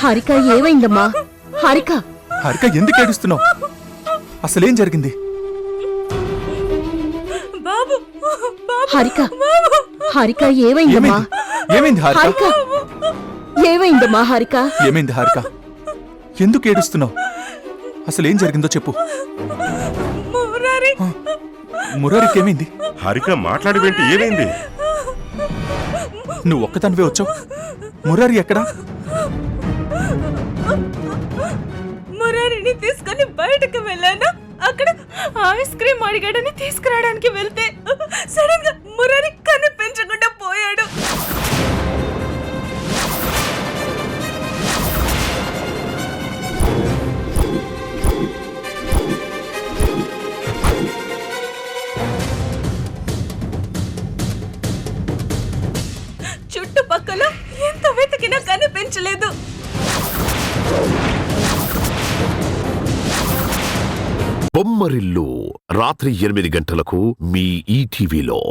హారిక ఏమైందమ్మా? హారిక హారిక ఎందుకు ఏడుస్తున్నావు? అసలేం జరిగింది? బాబు హారిక హారిక ఏమైందమ్మా? ఏమైంది హారిక? హారిక ఏమైందమ్మా? హారిక ఏమైంది హారిక? ఎందుకు ఏడుస్తున్నావు? అసలేం జరిగిందో చెప్పు. మురారికి ఏమైంది? హారిక మాట్లాడవేంటి? ఏమైంది? నువ్వు ఒక్కదానివే వచ్చావు. మురారి ఎక్కడా? మురారిని తీసుకొని బయటకు వెళ్ళాను. అక్కడ ఐస్ క్రీమ్ అడిగాడని తీసుకురావడానికి వెళ్తే సడన్ గా మురారి కనిపించకుండా పోయాడు. చుట్టుపక్కల ఎంత వెతికినా కనిపించలేదు. బొమ్మరిల్లు రాత్రి 8 గంటలకు మీ ఈటీవీలో.